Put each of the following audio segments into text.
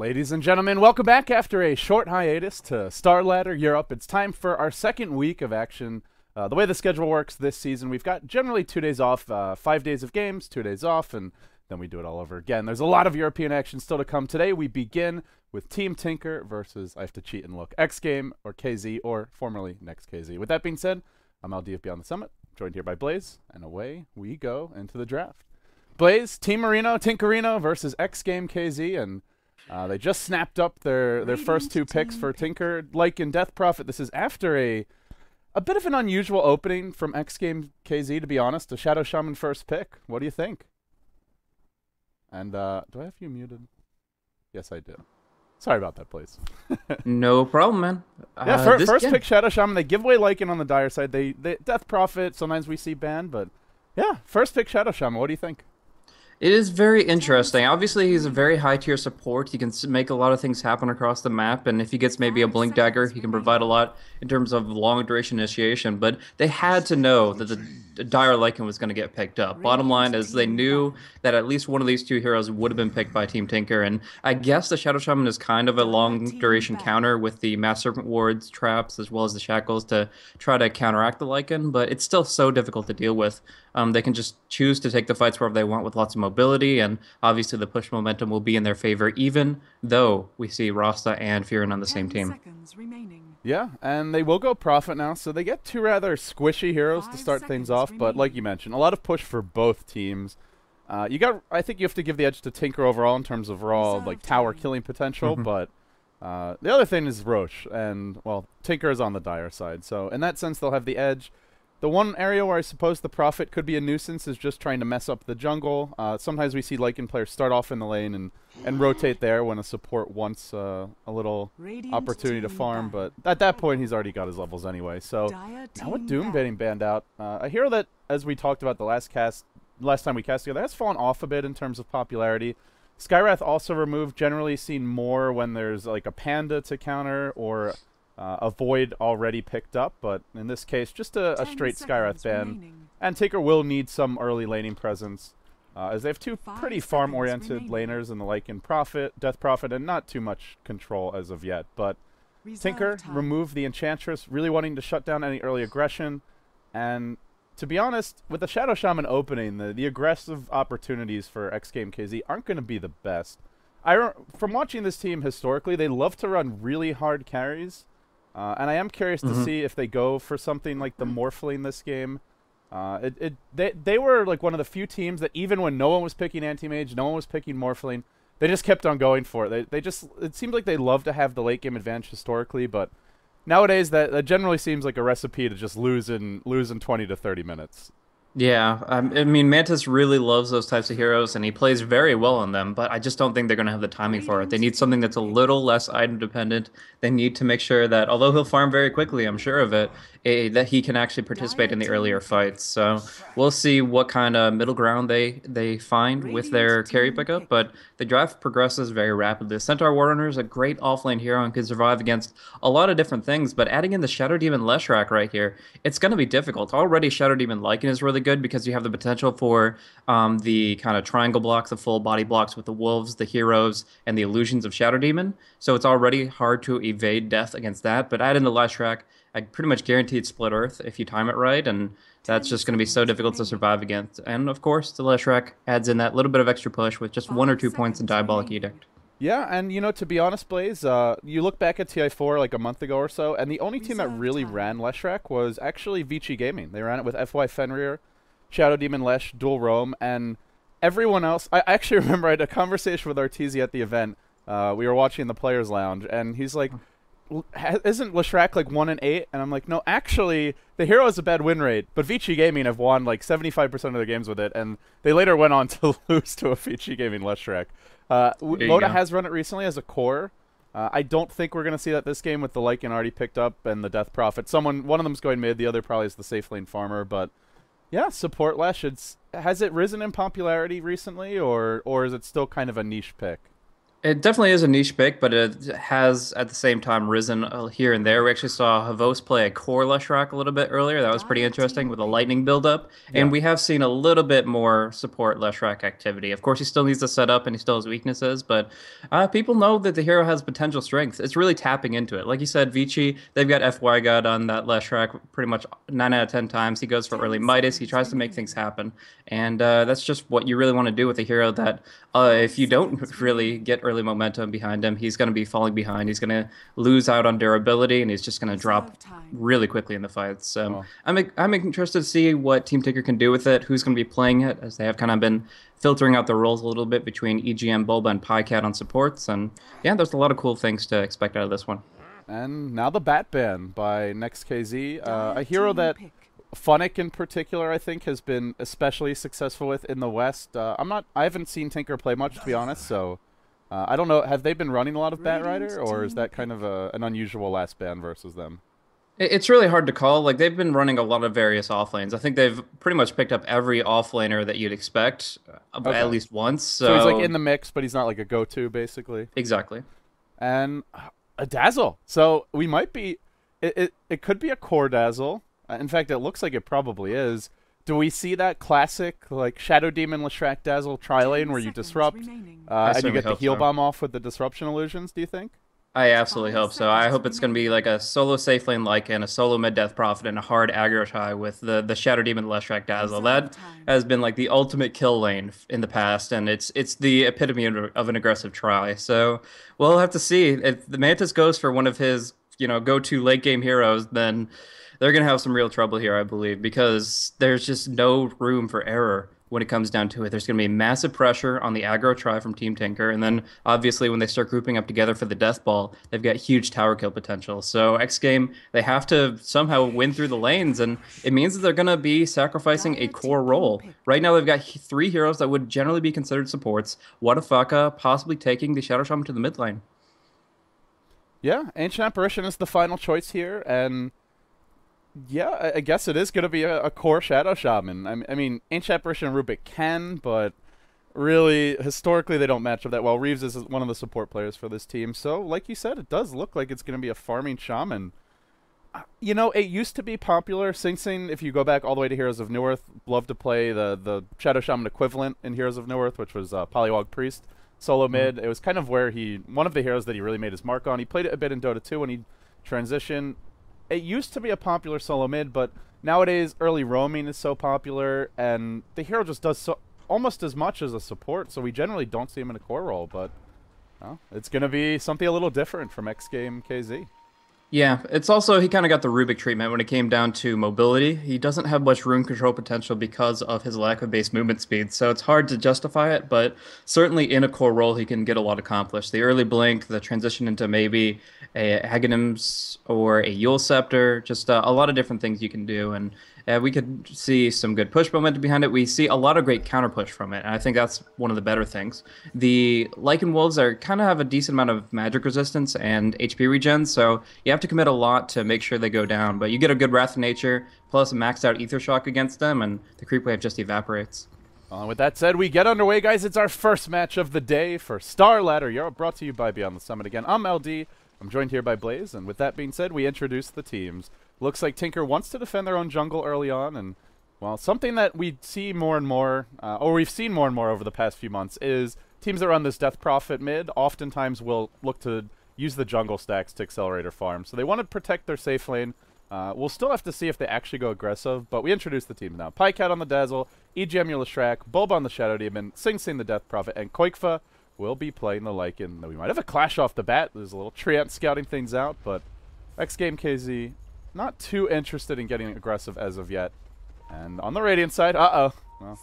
Ladies and gentlemen, welcome back after a short hiatus to Starladder Europe. It's time for our second week of action. The way the schedule works this season, we've got generally 2 days off, 5 days of games, 2 days off, and then we do it all over again. There's a lot of European action still to come. Today we begin with Team Tinker versus, I have to cheat and look, XGame.KZ, or formerly NextKZ. With that being said, I'm LDF Beyond the Summit, joined here by Blaze, and away we go into the draft. Blaze, Team Marino, Tinkerino versus XGame.KZ, and they just snapped up their first 2 picks for Tinker. Like in Death Prophet, this is after a bit of an unusual opening from XGame.KZ, to be honest. A Shadow Shaman first pick. What do you think? And do I have you muted? Yes, I do. Sorry about that, please. No problem, man. Yeah, first pick Shadow Shaman. They give away Lycan on the dire side. They Death Prophet, sometimes we see banned, but yeah, first pick Shadow Shaman. What do you think? It is very interesting. Obviously, he's a very high-tier support. He can make a lot of things happen across the map, and if he gets maybe a Blink Dagger, he can provide a lot in terms of long-duration initiation. But they had to know that the Dire Lycan was going to get picked up. Bottom line is they knew that at least one of these 2 heroes would have been picked by Team Tinker, and I guess the Shadow Shaman is kind of a long-duration counter with the Mass Serpent Wards, traps, as well as the Shackles to try to counteract the Lycan, but it's still so difficult to deal with. They can just choose to take the fights wherever they want with lots of mobility, and obviously the push momentum will be in their favor, even though we see Rasta and Firin on the same team. Yeah, and they will go Prophet now, so they get 2 rather squishy heroes to start things off, but like you mentioned, a lot of push for both teams. I think you have to give the edge to Tinker overall in terms of raw, like, tower killing potential, but the other thing is Roche, and, well, Tinker is on the dire side, so in that sense they'll have the edge. The one area where I suppose the Prophet could be a nuisance is just trying to mess up the jungle. Sometimes we see Lycan players start off in the lane and rotate there when a support wants a little opportunity to farm, but at that point he's already got his levels anyway. So now with Doom getting banned out, a hero that, as we talked about the last time we cast together, has fallen off a bit in terms of popularity. Skywrath also removed, generally seen more when there's like a Panda to counter or a Void already picked up, but in this case, just a straight Skywrath ban. And Tinker will need some early laning presence, as they have 2 pretty farm-oriented laners in the Lycan Prophet, Death Prophet, and not too much control as of yet. But Tinker removed the Enchantress, really wanting to shut down any early aggression. And to be honest, with the Shadow Shaman opening, the aggressive opportunities for XGame.KZ aren't going to be the best. From watching this team historically, they love to run really hard carries. And I am curious to see if they go for something like the Morphling this game. They were like one of the few teams that even when no one was picking Anti-Mage, no one was picking Morphling, they just kept on going for it. It seemed like they love to have the late game advantage historically, but nowadays that generally seems like a recipe to just lose in 20 to 30 minutes. Yeah, I mean, Mantis really loves those types of heroes, and he plays very well on them, but I just don't think they're going to have the timing for it. They need something that's a little less item-dependent. They need to make sure that, although he'll farm very quickly, I'm sure of it, that he can actually participate in the earlier fights. So we'll see what kind of middle ground they find with their carry pickup, but the draft progresses very rapidly. The Centaur Warrunner is a great offlane hero and can survive against a lot of different things, but adding in the Shadow Demon Leshrac right here, it's going to be difficult. Already Shadow Demon Lycan is really good because you have the potential for the kind of triangle blocks, the full body blocks with the wolves, the heroes, and the illusions of Shadow Demon. So it's already hard to evade death against that. But add in the Leshrac, I pretty much guaranteed split Earth if you time it right, and that's just going to be so difficult to survive against. And of course, the Leshrac adds in that little bit of extra push with just 1 or 2 points in Diabolic Edict. Yeah, and you know, to be honest, Blaze, you look back at TI4 like a month ago or so, and the only team that really ran Leshrac was actually Vici Gaming. They ran it with FY Fenrir, Shadow Demon Lesh, Dual Roam, and everyone else. I actually remember I had a conversation with Arteezy at the event. We were watching the Players Lounge, and he's like, isn't Leshrac like 1-8? And I'm like, no, actually, the hero has a bad win rate, but Vici Gaming have won like 75% of their games with it, and they later went on to lose to a Vici Gaming Leshrac. Moda has run it recently as a core. I don't think we're going to see that this game with the Lycan already picked up and the Death Prophet. One of them's going mid, the other probably is the safe lane farmer, but yeah, support Lesh. Has it risen in popularity recently, or is it still kind of a niche pick? It definitely is a niche pick, but it has at the same time risen here and there. We actually saw Havos play a core Leshrac a little bit earlier. That was pretty interesting with a lightning buildup. And Yeah. we have seen a little bit more support Leshrac activity. Of course, he still needs to set up and he still has weaknesses, but people know that the hero has potential strengths. It's really tapping into it. Like you said, Vici, they've got FY God on that Leshrac pretty much 9 out of 10 times. He goes for early Midas. He tries to make things happen. And that's just what you really want to do with a hero that if you don't really get early momentum behind him, he's going to be falling behind. He's going to lose out on durability, and he's just going to drop really quickly in the fights. So Well, I'm interested to see what Team Tinker can do with it, who's going to be playing it, as they have kind of been filtering out the roles a little bit between EGM, Bulba, and PyCat on supports. And yeah, there's a lot of cool things to expect out of this one. and now the Bat Ban by NextKZ, a hero that Funnick in particular, I think, has been especially successful with in the West. I haven't seen Tinker play much, to be honest, so I don't know. Have they been running a lot of Bat Rider, or is that kind of an unusual last ban versus them? It's really hard to call. Like they've been running a lot of various off lanes. I think they've pretty much picked up every off laner that you'd expect at Okay. least once. So he's like So in the mix, but he's not like a go-to, basically. exactly. And a Dazzle. So we might be. It could be a core Dazzle. In fact, it looks like it probably is. Do we see that classic like Shadow Demon Leshrac Dazzle tri-lane where you disrupt I and you certainly get the hope heal so. bomb off with the disruption illusions? Do you think? I absolutely hope so. I hope it's going to be like a solo safe lane Lycan, a solo mid death prophet, and a hard aggro tie with the Shadow Demon Leshrac Dazzle. That has been like the ultimate kill lane in the past, and it's the epitome of an aggressive try. So we'll have to see if the Mantis goes for one of his go-to late game heroes, then they're going to have some real trouble here, I believe, because there's just no room for error when it comes down to it. There's going to be massive pressure on the aggro try from Team Tinker, and then obviously when they start grouping up together for the death ball, they've got huge tower kill potential. So X Game, they have to somehow win through the lanes, and it means that they're going to be sacrificing a core role. Right now, they've got three heroes that would generally be considered supports. Wadafaka possibly taking the Shadow Shaman to the mid lane. Yeah, Ancient Apparition is the final choice here, and yeah, I guess it is going to be a core Shadow Shaman. I mean, Ancient Apparition and Rubik can, but really, historically, they don't match up that well. Reeves is one of the support players for this team, so like you said, it does look like it's going to be a farming Shaman. You know, it used to be popular. Sing Sing, if you go back all the way to Heroes of Newerth, loved to play the Shadow Shaman equivalent in Heroes of Newerth, which was Polywog Priest, solo mid. It was kind of where one of the heroes that he really made his mark on. He played it a bit in Dota 2 when he transitioned. It used to be a popular solo mid, but nowadays early roaming is so popular, and the hero just does almost as much as a support, so we generally don't see him in a core role, but well, it's going to be something a little different from XGame.KZ. Yeah, it's also he kind of got the Rubik treatment when it came down to mobility. He doesn't have much room control potential because of his lack of base movement speed, so it's hard to justify it, but certainly in a core role he can get a lot accomplished. The early blink, the transition into maybe a Hagnim's or a Yule Scepter, just a lot of different things you can do, and we could see some good push momentum behind it. We see a lot of great counter push from it, and I think that's one of the better things. The Lycan Wolves are kind of have a decent amount of magic resistance and HP regen, so you have to commit a lot to make sure they go down. But you get a good Wrath of Nature plus a maxed out Ether Shock against them, and the creep wave just evaporates. With that said, we get underway, guys. It's our first match of the day for Starladder Europe, brought to you by Beyond the Summit again. I'm LD. I'm joined here by Blaze, and with that being said, we introduce the teams. Looks like Tinker wants to defend their own jungle early on, and, well, something that we see more and more, or we've seen more and more over the past few months, is teams that run this Death Prophet mid oftentimes will look to use the jungle stacks to accelerate or farm. So they want to protect their safe lane. We'll still have to see if they actually go aggressive, but we introduce the team now. PyCat on the Dazzle, EGM Leshrac, Bulb on the Shadow Demon, Sing Sing the Death Prophet, and Koikfa will be playing the Lycan. We might have a clash off the bat. There's a little Treant scouting things out, but XGame.KZ not too interested in getting aggressive as of yet. And on the Radiant side, well, no,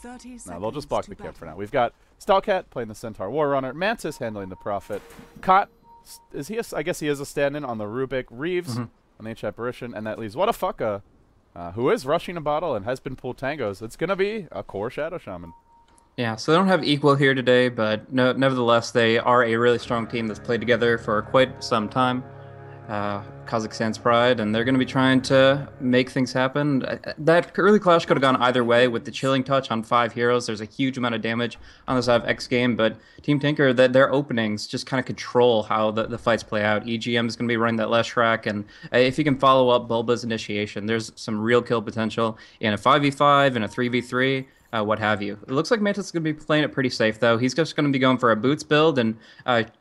they'll just block the camp for now. We've got Stallcat playing the Centaur Warrunner, Mantis handling the Prophet, Kot, I guess he is a stand-in on the Rubik, Reeves on the Ancient Apparition, and that leaves Wadafaka, who is rushing a bottle and has been pulled tangos. It's going to be a core Shadow Shaman. Yeah, so they don't have equal here today, but no, nevertheless, they are a really strong team that's played together for quite some time. Kazakhstan's pride, and they're going to be trying to make things happen. That early clash could have gone either way with the chilling touch on 5 heroes. There's a huge amount of damage on the side of X Game, but Team Tinker, their openings just kind of control how the fights play out. EGM is going to be running that last track, and if you can follow up Bulba's initiation, there's some real kill potential in a 5v5 and a 3v3. What have you. It looks like Mantis is going to be playing it pretty safe, though. He's just going to be going for a boots build and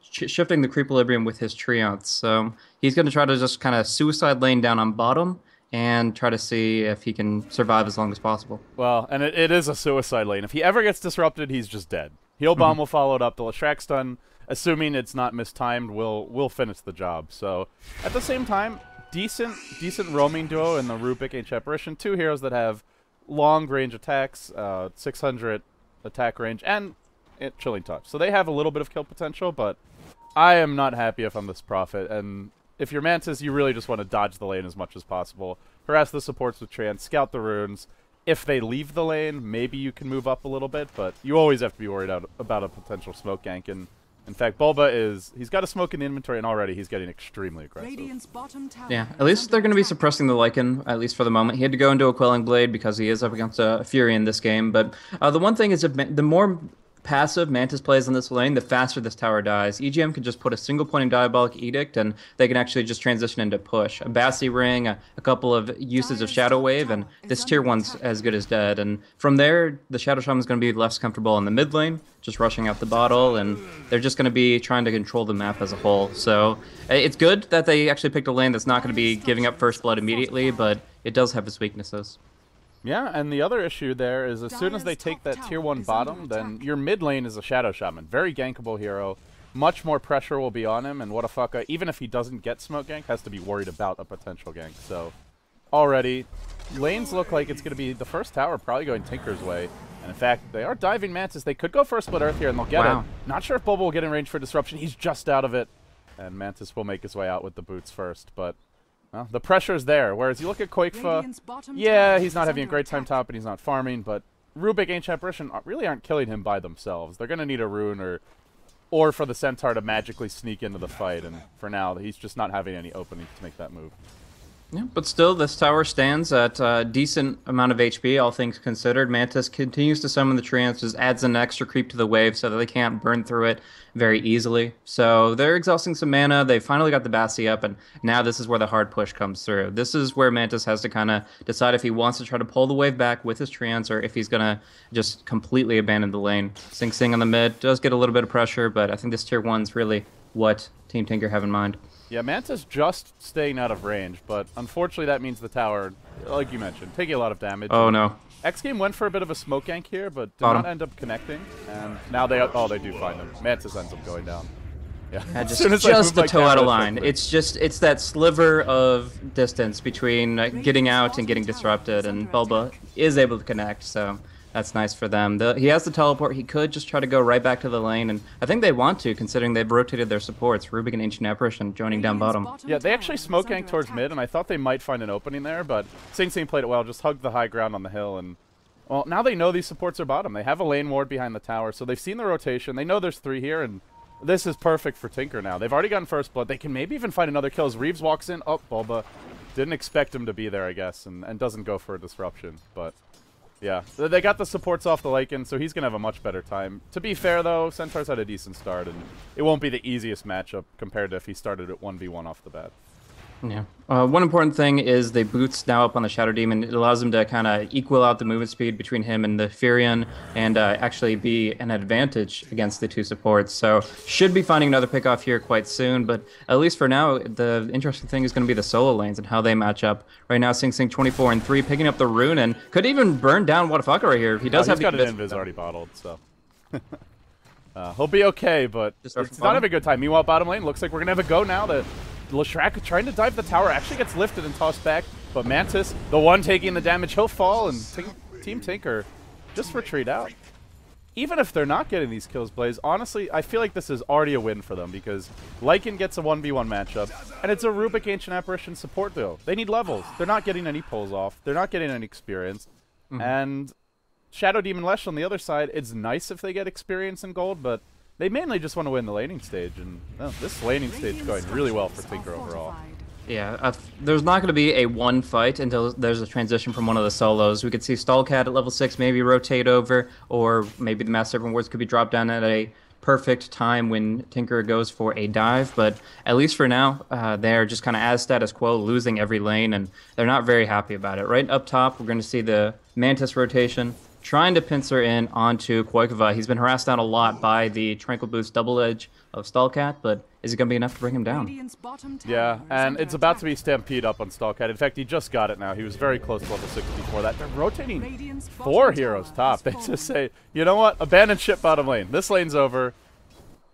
shifting the Creequilibrium with his Treants. So he's going to try to just kind of suicide lane down on bottom and try to see if he can survive as long as possible. Well, and it is a suicide lane. If he ever gets disrupted, he's just dead. Heal Bomb will follow it up. The Leshrac stun, assuming it's not mistimed, will finish the job. So at the same time, decent roaming duo in the Rubik Ancient Apparition. 2 heroes that have long range attacks, 600 attack range, and chilling touch. So they have a little bit of kill potential, but I am not happy if I'm this Prophet. And if you're Mantis, you really just want to dodge the lane as much as possible. Harass the supports with Trance, scout the runes. If they leave the lane, maybe you can move up a little bit, but you always have to be worried about a potential smoke gank. And in fact, Bulba he's got a smoke in the inventory, and already he's getting extremely aggressive. Yeah, at least they're going to be suppressing the Lycan, at least for the moment. He had to go into a Quelling Blade because he is up against a Fury in this game. But the one thing is, the more passive Mantis plays on this lane, the faster this tower dies. EGM can just put a single pointing Diabolic Edict, and they can actually just transition into push. A Bassi Ring, a couple of uses of Shadow Wave, and this tier 1's as good as dead. And from there, the Shadow Shaman's going to be less comfortable in the mid lane, just rushing out the bottle, and they're just going to be trying to control the map as a whole. So it's good that they actually picked a lane that's not going to be giving up first blood immediately, but it does have its weaknesses. Yeah, and the other issue there is as soon as they take that tier 1 bottom, then your mid lane is a Shadow Shaman. Very gankable hero. Much more pressure will be on him, and Whatafaka, even if he doesn't get smoke gank, has to be worried about a potential gank. So already, lanes look like it's going to be the first tower probably going Tinker's way. And in fact, they are diving Mantis. They could go for a split earth here, and they'll get it. Not sure if Bulba will get in range for disruption. He's just out of it. And Mantis will make his way out with the boots first, but well, the pressure's there, whereas you look at Koikfa, yeah, he's not having a great time top and he's not farming, but Rubik Ancient Apparition really aren't killing him by themselves. They're going to need a rune or for the Centaur to magically sneak into the fight, and for now, he's just not having any openings to make that move. Yeah, but still, this tower stands at a decent amount of HP, all things considered. Mantis continues to summon the Treants, just adds an extra creep to the wave so that they can't burn through it very easily. So they're exhausting some mana. They finally got the Bassi up, and now this is where the hard push comes through. This is where Mantis has to kind of decide if he wants to try to pull the wave back with his Treants or if he's going to just completely abandon the lane. Sing Sing on the mid does get a little bit of pressure, but I think this tier 1's really what Team Tinker have in mind. Yeah, Mantis just staying out of range, but unfortunately that means the tower, like you mentioned, taking a lot of damage. Oh no. XGame went for a bit of a smoke gank here, but did not end up connecting, and now they do find him. Mantis ends up going down. Yeah, just the toe out of line. It's that sliver of distance between getting out and getting disrupted, and Bulba is able to connect, so that's nice for them. He has the teleport. He could just try to go right back to the lane, and I think they want to, considering they've rotated their supports. Rubik and Ancient Apparition joining down bottom. Yeah, they actually smoke ganked towards mid, and I thought they might find an opening there, but Sing Sing played it well, just hugged the high ground on the hill, and well, now they know these supports are bottom. They have a lane ward behind the tower, so they've seen the rotation. They know there's 3 here, and this is perfect for Tinker now. They've already gotten first blood. They can maybe even find another kill as Reeves walks in. Oh, Bulba didn't expect him to be there, I guess, and doesn't go for a disruption, but yeah, they got the supports off the Lycan, so he's going to have a much better time. To be fair, though, Centaur's had a decent start, and it won't be the easiest matchup compared to if he started at 1v1 off the bat. Yeah. One important thing is the boots now up on the Shadow Demon. It allows him to kind of equal out the movement speed between him and the Furion and actually be an advantage against the 2 supports. So should be finding another pickoff here quite soon, but at least for now, the interesting thing is going to be the solo lanes and how they match up. Right now, Sing Sing 24 and 3, picking up the rune, and could even burn down Whatafaka right here. He does have got an invis already bottled, so he'll be okay, but it's not having a good time. Meanwhile, bottom lane, looks like we're going to have a go now. The Leshrac trying to dive the tower actually gets lifted and tossed back, but Mantis, the one taking the damage, he'll fall, and Team Tinker just retreat out. Even if they're not getting these kills, Blaze, honestly, I feel like this is already a win for them because Lycan gets a 1v1 matchup, and it's a Rubik Ancient Apparition support duo. They need levels. They're not getting any pulls off. They're not getting any experience. And Shadow Demon Lesh on the other side, it's nice if they get experience and gold, but they mainly just want to win the laning stage, and this laning stage is going really well for Tinker overall. Yeah, there's not going to be a one fight until there's a transition from one of the solos. We could see Stallcat at level 6 maybe rotate over, or maybe the Master Serpent Wards could be dropped down at a perfect time when Tinker goes for a dive. But at least for now, they're just kind of as status quo, losing every lane, and they're not very happy about it. Right up top, we're going to see the Mantis rotation, trying to pincer in onto Koikova. He's been harassed down a lot by the Tranquil Boost double edge of Stallcat, but is it going to be enough to bring him down? Yeah, and it's about to be Stampede up on Stallcat. In fact, he just got it now. He was very close to level 6 before that. They're rotating 4 heroes top. They just say, you know what? Abandon ship bottom lane. This lane's over.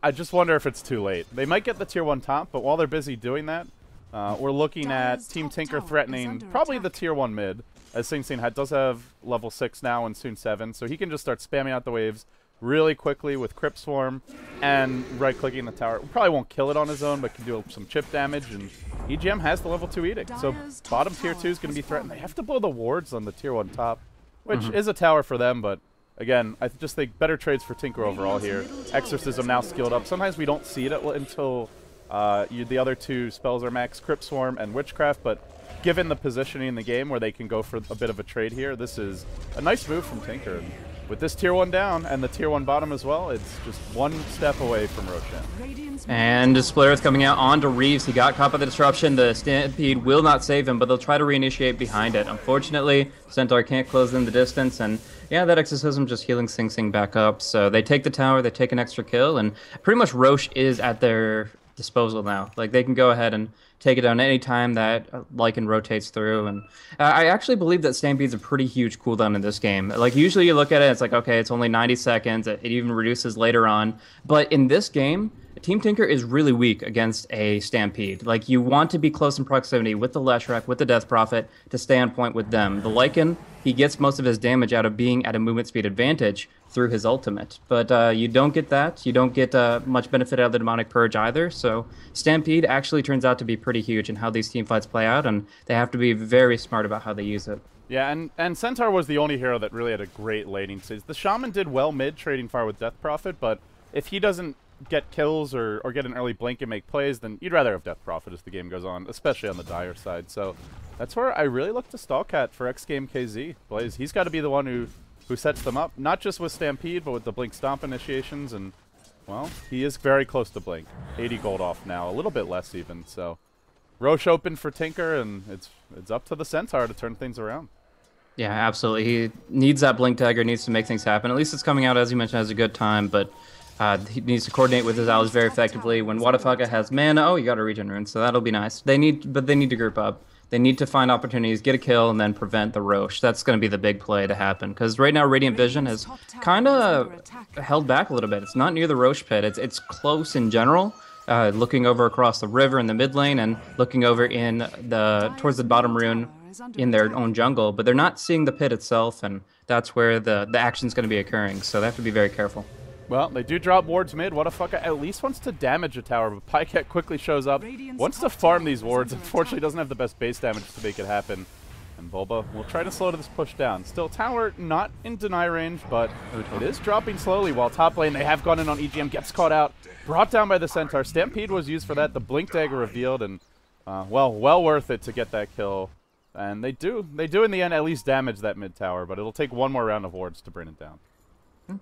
I just wonder if it's too late. They might get the tier 1 top, but while they're busy doing that, we're looking at Team Tinker threatening probably the tier 1 mid, as Sing Sing does have level 6 now and soon 7, so he can just start spamming out the waves really quickly with Crypt Swarm and right-clicking the tower. Probably won't kill it on his own, but can do some chip damage, and EGM has the level 2 Edict, so bottom tier 2 is going to be threatened. They have to blow the wards on the tier 1 top, which is a tower for them, but again, I just think better trades for Tinker overall here. Exorcism now skilled up. Sometimes we don't see it until the other 2 spells are max, Crypt Swarm and Witchcraft, but given the positioning in the game where they can go for a bit of a trade here, this is a nice move from Tinker. And with this tier 1 down and the tier 1 bottom as well, it's just one step away from Roshan. And Splitter's coming out onto Reeves. He got caught by the disruption. The Stampede will not save him, but they'll try to reinitiate behind it. Unfortunately, Centaur can't close in the distance, and yeah, that Exorcism just healing Sing Sing back up. So they take the tower, they take an extra kill, and pretty much Roche is at their disposal now. Like, they can go ahead and take it down any time that Lycan rotates through. And I actually believe that Stampede's a pretty huge cooldown in this game. Like, usually you look at it, it's like, okay, it's only 90 seconds. It even reduces later on. But in this game, Team Tinker is really weak against a Stampede. Like, you want to be close in proximity with the Leshrac, with the Death Prophet, to stay on point with them. The Lycan, he gets most of his damage out of being at a movement speed advantage through his ultimate. But you don't get that. You don't get much benefit out of the Demonic Purge either. So Stampede actually turns out to be pretty huge in how these team fights play out, and they have to be very smart about how they use it. Yeah, and Centaur was the only hero that really had a great laning stage. The Shaman did well mid, trading fire with Death Prophet, but if he doesn't get kills or get an early blink and make plays, then you'd rather have Death Prophet as the game goes on, especially on the Dire side. So that's where I really look to Stallcat for XGame.KZ. Blaze, he's got to be the one who sets them up, not just with Stampede, but with the Blink Stomp initiations, and, well, he is very close to Blink. 80 gold off now, a little bit less even, so Roche open for Tinker, and it's up to the Centaur to turn things around. Yeah, absolutely. He needs that Blink Dagger, needs to make things happen. At least it's coming out, as you mentioned, has a good time, but he needs to coordinate with his allies very effectively. When Wadafaga has mana, oh, you got a regen rune, so that'll be nice. They need to group up. They need to find opportunities, get a kill, and then prevent the Roche. That's going to be the big play to happen, because right now Radiant Vision has kind of held back a little bit. It's not near the Roche pit. It's close in general, looking over across the river in the mid lane and looking over towards the bottom rune in their own jungle, but they're not seeing the pit itself, and that's where the action's going to be occurring, so they have to be very careful. Well, they do drop wards mid. Wadafucka at least wants to damage a tower, but Pyket quickly shows up, wants to farm these wards. Unfortunately, doesn't have the best base damage to make it happen. And Bulba will try to slow this push down. Still, tower not in deny range, but it is dropping slowly, while top lane, they have gone in on EGM, gets caught out, brought down by the Centaur. Stampede was used for that, the Blink Dagger revealed, and, well worth it to get that kill. And they do in the end at least damage that mid tower, but it'll take one more round of wards to bring it down.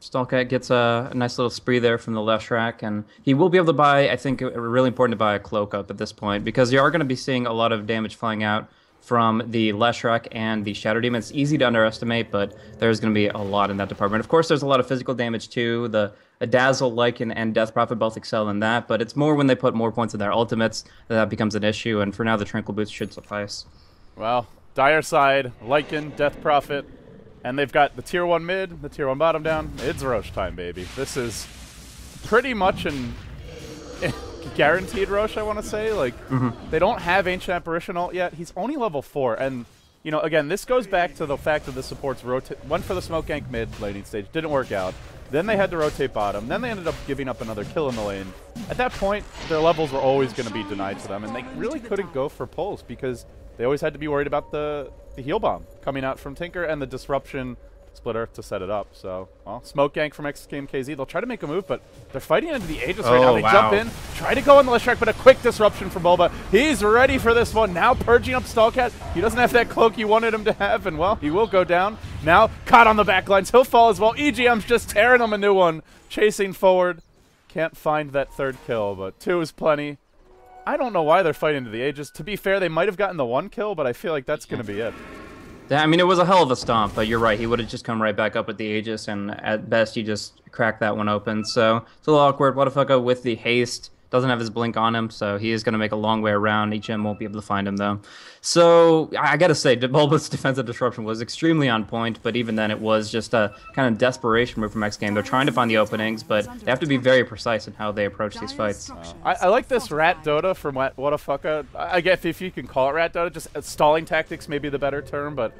Stallcat gets a nice little spree there from the Leshrac, and he will be able to buy, I think, really important to buy a cloak up at this point, because you are going to be seeing a lot of damage flying out from the Leshrac and the Shadow Demon. It's easy to underestimate, but there's going to be a lot in that department. Of course, there's a lot of physical damage too. The Dazzle, Lycan, and Death Prophet both excel in that, but it's more when they put more points in their ultimates that becomes an issue, and for now, the Tranquil Boots should suffice. Well, Dire side, Lycan, Death Prophet, and they've got the tier 1 mid, the tier 1 bottom down. It's Roche time, baby. This is pretty much an guaranteed Roche, I want to say. Like, they don't have Ancient Apparition ult yet. He's only level 4, and, you know, again, this goes back to the fact that the supports went for the smoke gank mid laning stage, didn't work out. Then they had to rotate bottom. Then they ended up giving up another kill in the lane. At that point, their levels were always going to be denied to them, and they really couldn't go for pulls because they always had to be worried about the heal bomb coming out from Tinker and the disruption Split Earth to set it up. So, well, smoke gank from XGame.KZ. They'll try to make a move, but they're fighting into the Aegis right now. They jump in, try to go on the Leshrac, but a quick disruption from Bulba. He's ready for this one. Now purging up Stallcat. He doesn't have that cloak you wanted him to have, and, well, he will go down. Now, caught on the backlines. He'll fall as well. EGM's just tearing him a new one. Chasing forward. Can't find that third kill, but 2 is plenty. I don't know why they're fighting to the Aegis. To be fair, they might have gotten the 1 kill, but I feel like that's going to be it. I mean, it was a hell of a stomp, but you're right. He would have just come right back up with the Aegis, and at best, he just cracked that one open. So it's a little awkward. Wadafucka with the haste. Doesn't have his blink on him, so he is going to make a long way around. HM won't be able to find him, though. So I got to say, Bulba's defensive disruption was extremely on point, but even then it was just a kind of desperation move from XGame. They're trying to find the openings, but they have to be very precise in how they approach these fights. I like this Rat Dota from Wadafucka. I guess if you can call it Rat Dota, just stalling tactics may be the better term, but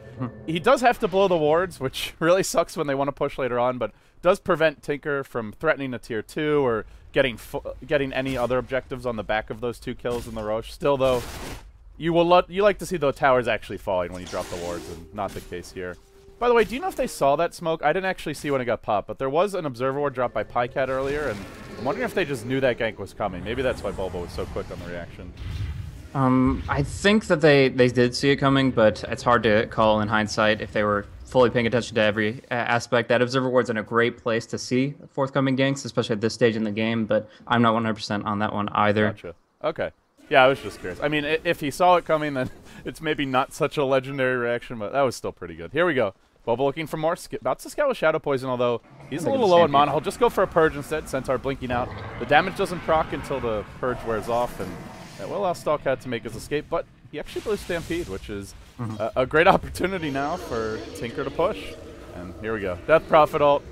he does have to blow the wards, which really sucks when they want to push later on, but does prevent Tinker from threatening a tier 2 or getting any other objectives on the back of those 2 kills in the Roche. Still, though, you like to see the towers actually falling when you drop the wards, and not the case here. By the way, do you know if they saw that smoke? I didn't actually see when it got popped, but there was an observer ward dropped by Pycat earlier, and I'm wondering if they just knew that gank was coming. Maybe that's why Bulba was so quick on the reaction. I think that they did see it coming, but it's hard to call in hindsight if they were fully paying attention to every aspect. That observer ward's in a great place to see forthcoming ganks, especially at this stage in the game, but I'm not 100% on that one either. Gotcha. Okay. Yeah, I was just curious. I mean, if he saw it coming, then it's maybe not such a legendary reaction, but that was still pretty good. Here we go. Bulba looking for more. About to scout with Shadow Poison, although he's a little low in mana. He'll just go for a Purge instead. Centaur blinking out. The damage doesn't proc until the Purge wears off, and that will allow Stallcat to make his escape, but he actually blew Stampede, which is a great opportunity now for Tinker to push. And here we go. Death Prophet ult.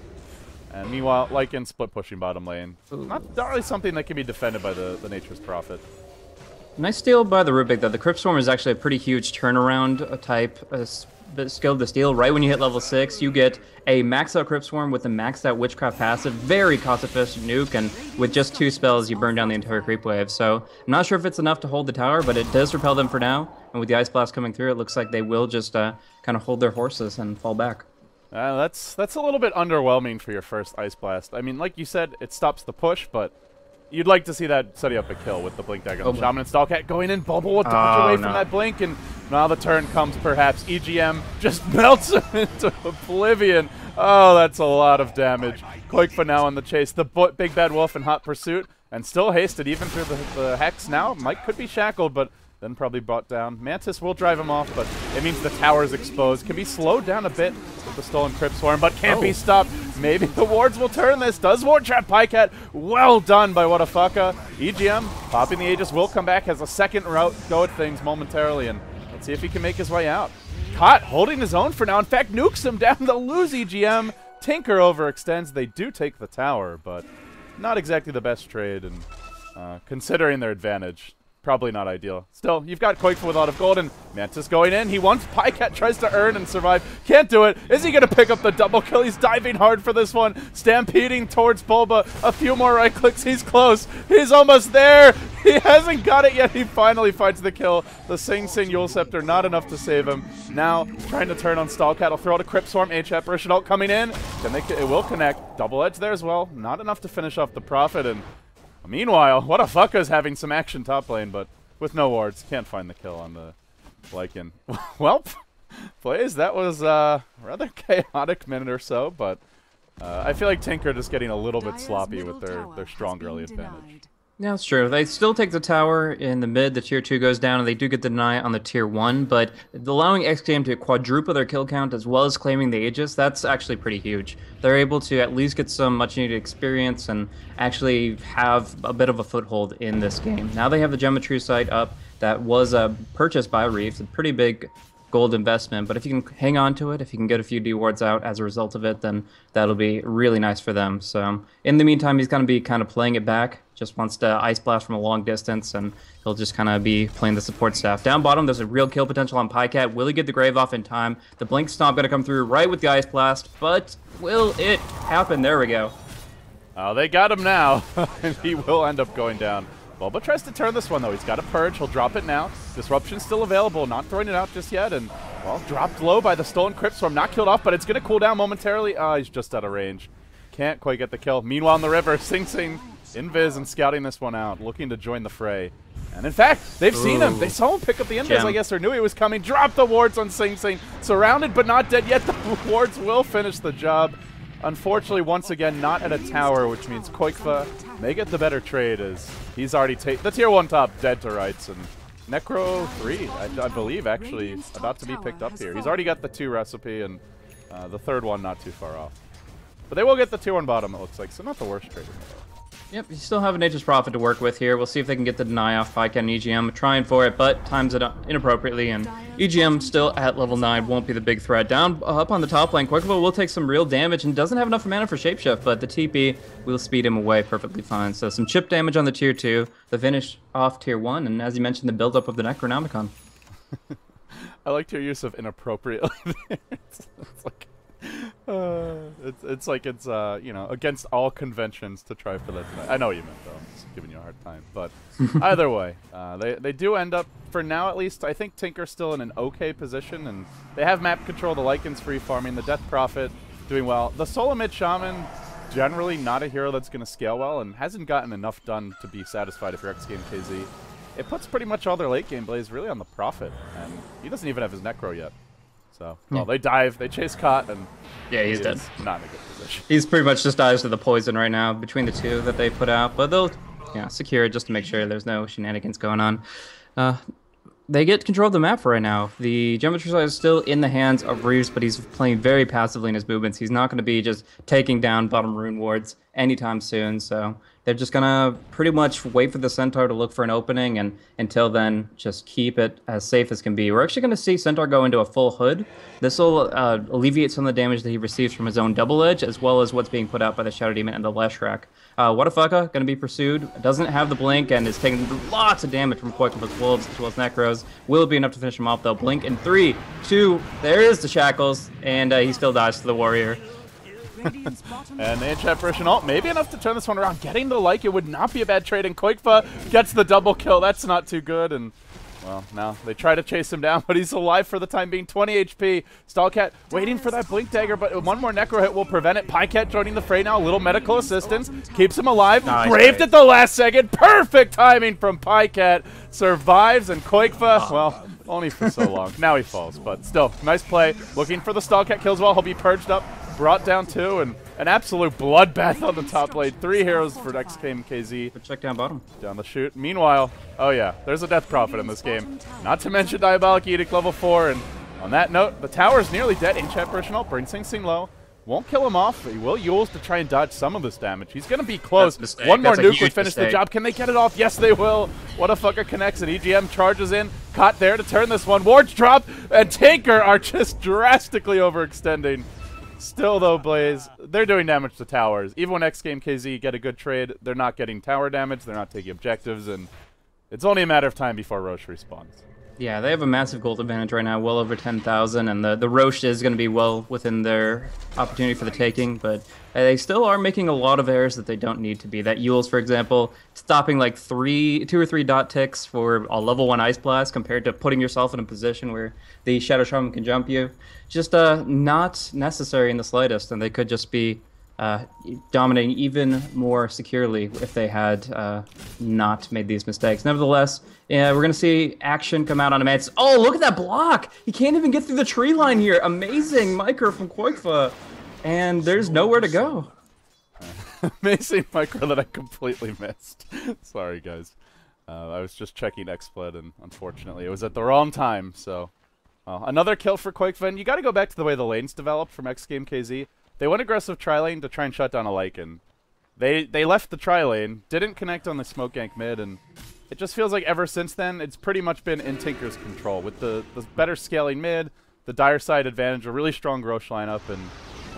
And meanwhile, Lycan split pushing bottom lane. Not really something that can be defended by the Nature's Prophet. Nice steal by the Rubik, though. The Crypt Swarm is actually a pretty huge turnaround type skill to steal. Right when you hit level 6, you get a maxed out Crypt Swarm with a maxed out Witchcraft passive. Very cost efficient nuke, and with just 2 spells, you burn down the entire creep wave. So I'm not sure if it's enough to hold the tower, but it does repel them for now. And with the Ice Blast coming through, it looks like they will just kind of hold their horses and fall back. That's a little bit underwhelming for your first Ice Blast. I mean, like you said, it stops the push, but you'd like to see that setting up a kill with the Blink Dagger. Shaman and Stallcat going in. Bulba will dodge away from that Blink, and now the turn comes perhaps. EGM just melts him into oblivion. Oh, that's a lot of damage. Koikfa now on the chase. The Big Bad Wolf in hot pursuit, and still hasted even through the Hex now. Mike could be shackled, but then probably brought down. Mantis will drive him off, but it means the tower is exposed. Can be slowed down a bit with the stolen Crypt Swarm, but can't be stopped. Maybe the wards will turn this. Does ward trap Pycat. Well done by Wadafucka. EGM popping the Aegis will come back, has a second route go at things momentarily, and let's see if he can make his way out. Caught holding his own for now. In fact, nukes him down. They'll lose EGM. Tinker overextends. They do take the tower, but not exactly the best trade, and considering their advantage, probably not ideal. Still, you've got Koikfa with a lot of gold, and Mantis going in. He wants Pycat, tries to earn and survive. Can't do it. Is he going to pick up the double kill? He's diving hard for this one. Stampeding towards Bulba. A few more right clicks. He's close. He's almost there. He hasn't got it yet. He finally finds the kill. The Sing Sing Yule Scepter, not enough to save him. Now, trying to turn on Stallcat. He'll throw out a Crypt Swarm. Apparition ult coming in. Then it will connect. Double edge there as well. Not enough to finish off the Prophet, and meanwhile, Wadafucka's having some action top lane, but with no wards, can't find the kill on the Lycan. Well, plays, that was a rather chaotic minute or so, but I feel like Tinker just getting a little bit sloppy with their strong early advantage. Yeah, that's true. They still take the tower in the mid. The tier 2 goes down, and they do get the deny on the tier 1, but allowing XGame to quadruple their kill count as well as claiming the Aegis, that's actually pretty huge. They're able to at least get some much-needed experience and actually have a bit of a foothold in this game. Now they have the Geometry site up that was purchased by Reef, a pretty big gold investment, but if you can hang on to it, if you can get a few D wards out as a result of it, then that'll be really nice for them. So in the meantime, he's going to be kind of playing it back, just wants to Ice Blast from a long distance, and he'll just kind of be playing the support staff. Down bottom, there's a real kill potential on Pycat. Will he get the Grave off in time? The Blink Stomp going to come through right with the Ice Blast, but will it happen? There we go. Oh, they got him now, and he will end up going down. Bulba tries to turn this one, though. He's got a Purge. He'll drop it now. Disruption's still available. Not throwing it out just yet, and Well, dropped low by the stolen Crypt Swarm. Not killed off, but it's going to cool down momentarily. He's just out of range. Can't quite get the kill. Meanwhile, in the river, Sing Sing invis and scouting this one out, looking to join the fray. And in fact, they've seen him. They saw him pick up the invis, I guess, or knew he was coming. Dropped the wards on Sing Sing. Surrounded but not dead yet. The wards will finish the job. Unfortunately, once again, not at a tower, which means Koikfa may get the better trade as he's already taken the tier 1 top dead to rights. And Necro 3, I believe, actually about to be picked up here. He's already got the 2 recipe and the 3rd one not too far off. But they will get the tier 1 bottom, it looks like, so not the worst trade in the world. Yep, you still have a Nature's Prophet to work with here. We'll see if they can get the deny off Pycat and EGM. Trying for it, but times it inappropriately, and EGM still at level 9 won't be the big threat. Down up on the top lane, Koikfa will take some real damage and doesn't have enough mana for Shapeshift, but the TP will speed him away perfectly fine. So some chip damage on the tier 2, the finish off tier 1, and as you mentioned, the build-up of the Necronomicon. I liked your use of inappropriately there. It's like... it's like it's you know, against all conventions to try for that tonight. I know what you meant though. I'm just giving you a hard time. But either way, they do end up, for now at least, I think Tinker's still in an okay position, and they have map control. The Lycan's free farming. The Death Prophet doing well. The Solo Mid Shaman, generally not a hero that's going to scale well and hasn't gotten enough done to be satisfied if you're XGame.KZ. It puts pretty much all their late game plays really on the Prophet, and he doesn't even have his Necro yet. So, well, they dive, they chase Cot, and yeah, he's dead. Not in a good position. He's pretty much just dives to the poison right now between the 2 that they put out, but they'll secure it just to make sure there's no shenanigans going on. They get control of the map for right now. The Geometry Side is still in the hands of Reeves, but he's playing very passively in his movements. He's not going to be just taking down bottom rune wards anytime soon, so they're just going to pretty much wait for the Centaur to look for an opening, and until then, just keep it as safe as can be. We're actually going to see Centaur go into a full hood. This will alleviate some of the damage that he receives from his own double edge, as well as what's being put out by the Shadow Demon and the Leshrac. Whatafaka going to be pursued, doesn't have the blink, and is taking lots of damage from Koikfa's Wolves as well as Necros. Will it be enough to finish him off, though? Blink in 3, 2, there is the Shackles, and he still dies to the Warrior. And the Enchant Version ult, maybe enough to turn this one around. Getting the like, it would not be a bad trade, and Koikfa gets the double kill. That's not too good, and well, now they try to chase him down, but he's alive for the time being. 20 HP. Stallcat waiting for that Blink Dagger, but one more Necro hit will prevent it. Pycat joining the fray now. A little medical assistance. Keeps him alive. Nice. Braved at the last second. Perfect timing from Pycat. Survives, and Koikfa, well, only for so long. Now he falls, but still, nice play. Looking for the Stallcat kills well. He'll be purged up. Brought down 2, and an absolute bloodbath on the top lane. 3 heroes for XGame.KZ. Check down bottom. Down the chute. Meanwhile, oh yeah, there's a Death Prophet in this game. Not to mention Diabolic Edict level 4, and on that note, the tower's nearly dead. Enchant Version ult brings Sing Sing low. Won't kill him off, but he will Yules to try and dodge some of this damage. He's going to be close. One more nuke would finish the job. Can they get it off? Yes, they will. Whatafaka connects, and EGM charges in. Caught there to turn this one. Wards drop, and Tinker are just drastically overextending. Still, though, Blaze, they're doing damage to towers. Even when XGame.KZ get a good trade, they're not getting tower damage, they're not taking objectives, and it's only a matter of time before Roche respawns. Yeah, they have a massive gold advantage right now, well over 10,000, and the Roche is going to be well within their opportunity for the taking, but they still are making a lot of errors that they don't need to be. That Yules, for example, stopping like 2 or 3 dot ticks for a level 1 Ice Blast compared to putting yourself in a position where the Shadow Shaman can jump you. Just not necessary in the slightest, and they could just be dominating even more securely if they had not made these mistakes. Nevertheless, yeah, we're going to see action come out on a match. Oh, look at that block! He can't even get through the tree line here. Amazing micro from Koikfa, and there's nowhere to go. Amazing micro that I completely missed. Sorry, guys. I was just checking XSplit, and unfortunately, it was at the wrong time, so... another kill for Koikfa, and you got to go back to the way the lanes developed from XGame.KZ. They went aggressive tri-lane to try and shut down a Lycan. They left the tri-lane, didn't connect on the smoke gank mid, and it just feels like ever since then, it's pretty much been in Tinker's control. With the better scaling mid, the dire side advantage, a really strong Roche lineup, and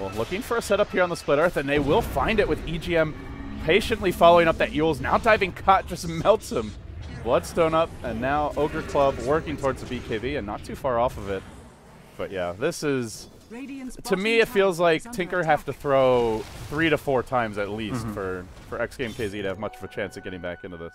well, looking for a setup here on the Split Earth, and they will find it with EGM patiently following up that Yules. Now diving Cut just melts him. Bloodstone up, and now Ogre Club working towards the BKB, and not too far off of it. But yeah, this is... To me, it feels like Tinker have to throw 3 to 4 times at least for XGame.KZ to have much of a chance of getting back into this.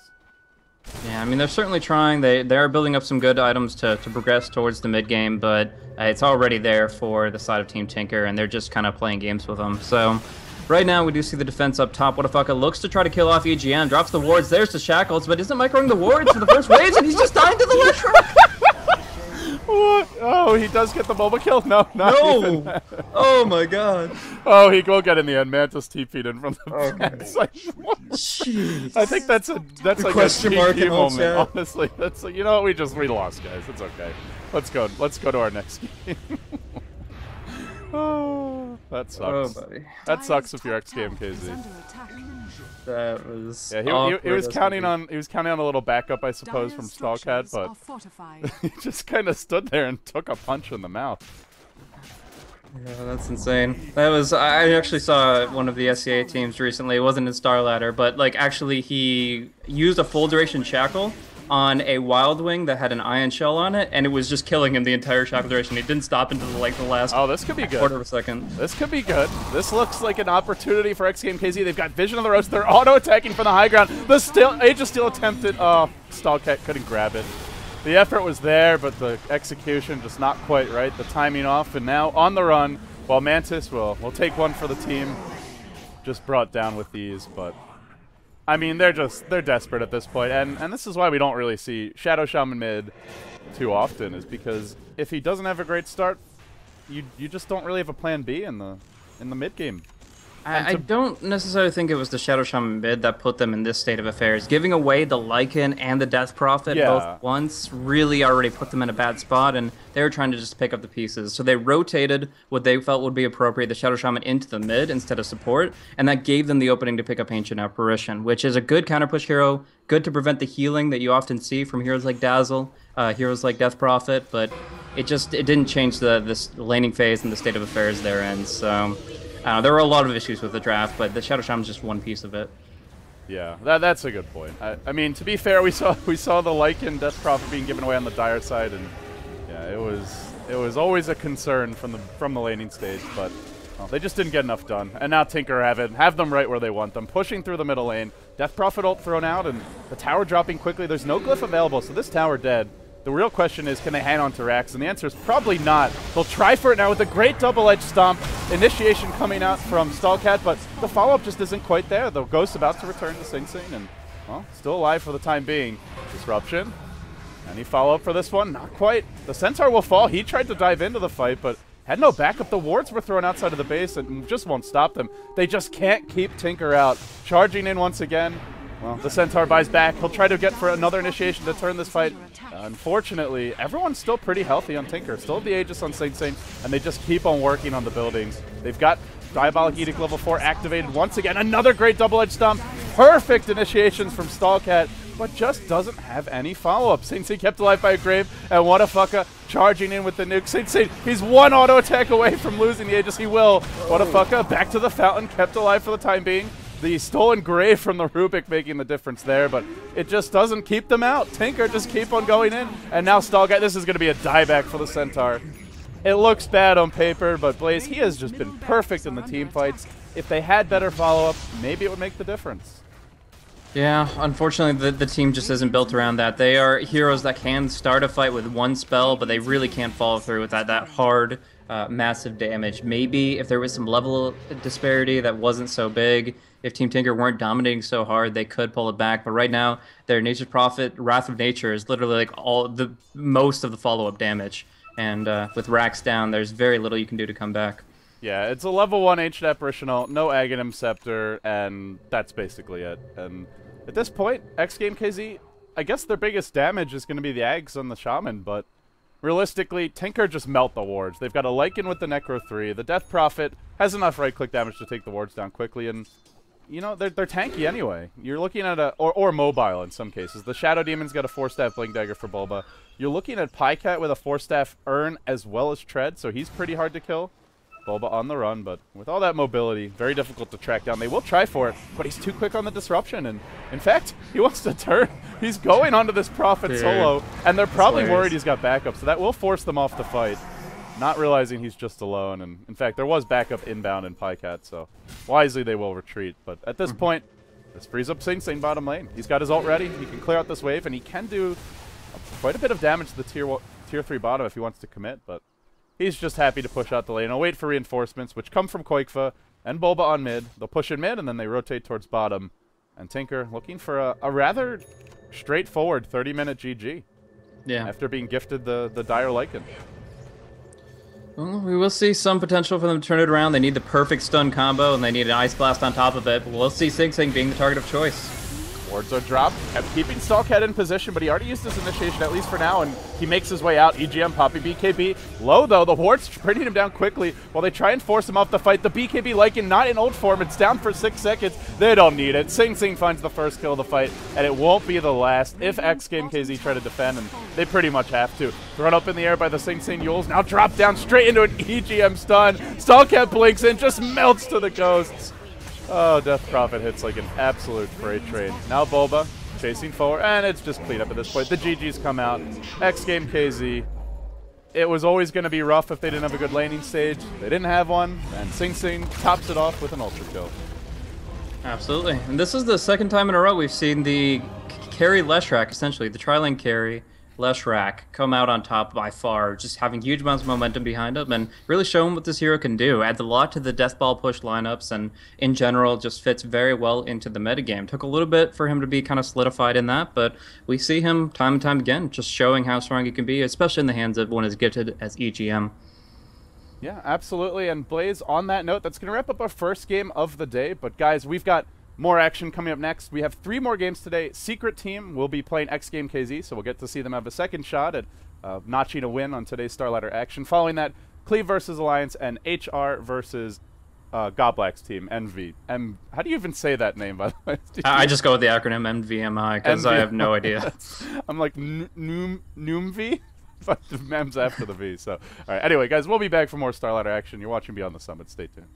Yeah, I mean, they're certainly trying. They are building up some good items to progress towards the mid game, but it's already there for the side of Team Tinker, and they're just kind of playing games with them. So right now, we do see the defense up top. Whatafaka looks to try to kill off EGM, drops the wards. There's the shackles, but isn't microing the wards for the first waves, and he's just dying to the left truck. What? Oh, he does get the mobile kill? No, not even that. Oh my god. Oh, he will get in the end. Mantis TP'd in from the backside. Jeez. I think that's like a question mark GG in all moment. chat. Honestly, that's you know we lost, guys. It's okay. Let's go to our next game. Oh, that sucks. Oh, buddy. That sucks if you're XGame.KZ. That was he was counting on a little backup, I suppose, from Starladder, but he just kind of stood there and took a punch in the mouth. Yeah, that's insane. That was I actually saw one of the SCA teams recently. It wasn't in Starladder, but like actually he used a full duration shackle on a Wild Wing that had an ion shell on it, and it was just killing him the entire shackle duration. He didn't stop until like the last this could be good. quarter of a second. This could be good. This looks like an opportunity for XGame.KZ. They've got vision of the roast. They're auto-attacking from the high ground. The Age of Steel attempted. Oh, Stallcat couldn't grab it. The effort was there, but the execution just not quite right. The timing off, and now on the run, while Mantis will take one for the team. Just brought down with ease, but I mean, they're desperate at this point, and this is why we don't really see Shadow Shaman mid too often, is because if he doesn't have a great start, you just don't really have a plan B in the mid game. I don't necessarily think it was the Shadow Shaman mid that put them in this state of affairs. Giving away the Lycan and the Death Prophet both once really already put them in a bad spot, and they were trying to just pick up the pieces. So they rotated what they felt would be appropriate, the Shadow Shaman, into the mid instead of support, and that gave them the opening to pick up Ancient Apparition, which is a good counter-push hero, good to prevent the healing that you often see from heroes like Dazzle, heroes like Death Prophet, but it didn't change this laning phase and the state of affairs therein, so there were a lot of issues with the draft, but the Shadow Shaman's just one piece of it. Yeah, that's a good point. I mean, to be fair, we saw the Lycan Death Prophet being given away on the dire side, and yeah, it was always a concern from the laning stage, but well, they just didn't get enough done. And now Tinker have them right where they want them, pushing through the middle lane. Death Prophet ult thrown out, and the tower dropping quickly. There's no glyph available, so this tower dead. The real question is, can they hang on to Rax? And the answer is probably not. They'll try for it now with a great double-edged stomp. Initiation coming out from Stallcat, but the follow-up just isn't quite there. The Ghost's about to return to Sing Sing, and, well, still alive for the time being. Disruption. Any follow-up for this one? Not quite. The Centaur will fall. He tried to dive into the fight, but had no backup. The wards were thrown outside of the base and just won't stop them. They just can't keep Tinker out. Charging in once again. Well, the Centaur buys back. He'll try to get for another initiation to turn this fight. Unfortunately, everyone's still pretty healthy on Tinker. Still have the Aegis on Saint Saint, and they just keep on working on the buildings. They've got Diabolic Edict level 4 activated once again. Another great double-edged stomp. Perfect initiations from Stallcat, but just doesn't have any follow-up. Saint Saint kept alive by a grave, and Whatafaka charging in with the nuke. Saint Saint, he's one auto attack away from losing the Aegis. He will. Whatafaka back to the fountain, kept alive for the time being. The stolen grave from the Rubik making the difference there, but it just doesn't keep them out. Tinker just keep on going in, and now Stallcat, this is going to be a dieback for the Centaur. It looks bad on paper, but Blaze, he has just been perfect in the team fights. If they had better follow-up, maybe it would make the difference. Yeah, unfortunately, the team just isn't built around that. They are heroes that can start a fight with one spell, but they really can't follow through with that hard, massive damage. Maybe if there was some level disparity that wasn't so big, if Team Tinker weren't dominating so hard, they could pull it back. But right now, their Nature's Prophet, Wrath of Nature, is literally like most of the follow-up damage. And with Rax down, there's very little you can do to come back. Yeah, it's a level 1 Ancient Apparition ult, no Aghanim Scepter, and that's basically it. And at this point, XGame.KZ, I guess their biggest damage is going to be the Ags on the Shaman, but realistically, Tinker just melt the wards. They've got a Lycan with the Necro 3. The Death Prophet has enough right-click damage to take the wards down quickly, and you know, they're tanky anyway. You're looking at or mobile in some cases. The Shadow Demon's got a 4-staff Blink Dagger for Bulba. You're looking at Pycat with a 4-staff Urn as well as Tread, so he's pretty hard to kill. Bulba on the run, but with all that mobility, very difficult to track down. They will try for it, but he's too quick on the disruption, and in fact, he wants to turn. He's going onto this Prophet solo, and they're probably worried he's got backup, so that will force them off the fight. Not realizing he's just alone, and in fact, there was backup inbound in Pycat, so wisely they will retreat. But at this point, This frees up Sing Sing bottom lane. He's got his ult ready. He can clear out this wave, and he can do quite a bit of damage to the tier 3 bottom if he wants to commit, but he's just happy to push out the lane. I'll wait for reinforcements, which come from Koikfa and Bulba on mid. They'll push in mid, and then they rotate towards bottom. And Tinker looking for a rather straightforward 30-minute GG. Yeah. After being gifted the dire Lycan. Well, we will see some potential for them to turn it around. They need the perfect stun combo, and they need an Ice Blast on top of it. But we'll see Sing Sing being the target of choice. Wards are dropped, kept keeping Stalkhead in position, but he already used his initiation, at least for now, and he makes his way out. EGM, Poppy, BKB. Low, though. The Wards bringing him down quickly while they try and force him off the fight. The BKB Lycan not in ult form. It's down for 6 seconds. They don't need it. Sing Sing finds the first kill of the fight, and it won't be the last if XGame.KZ try to defend, and they pretty much have to. Thrown up in the air by the Sing Sing Yules. Now dropped down straight into an EGM stun. Stalkhead blinks in, just melts to the ghosts. Oh, Death Prophet hits like an absolute freight train. Now Bulba chasing forward, and it's just clean up at this point. The GGs come out. XGame.KZ. It was always going to be rough if they didn't have a good laning stage. They didn't have one, and Sing Sing tops it off with an ultra kill. Absolutely. And this is the second time in a row we've seen the carry Leshrac, essentially, the tri-lane carry Leshrac, come out on top by far, just having huge amounts of momentum behind him and really showing what this hero can do. Adds a lot to the Death Ball push lineups and in general just fits very well into the metagame. Took a little bit for him to be kind of solidified in that, but we see him time and time again just showing how strong he can be, especially in the hands of one as gifted as EGM. Yeah, absolutely. And Blaze, on that note, that's going to wrap up our first game of the day. But guys, we've got more action coming up next. We have 3 more games today. Secret Team will be playing XGame.KZ, so we'll get to see them have a second shot at notching a win on today's Starladder action. Following that, Cleve versus Alliance and HR versus Goblak's team, NV. How do you even say that name, by the way? I just go with the acronym MVMI because I have no idea. I'm like, Noomv? But the mem's after the V. So, all right. Anyway, guys, we'll be back for more Starladder action. You're watching Beyond the Summit. Stay tuned.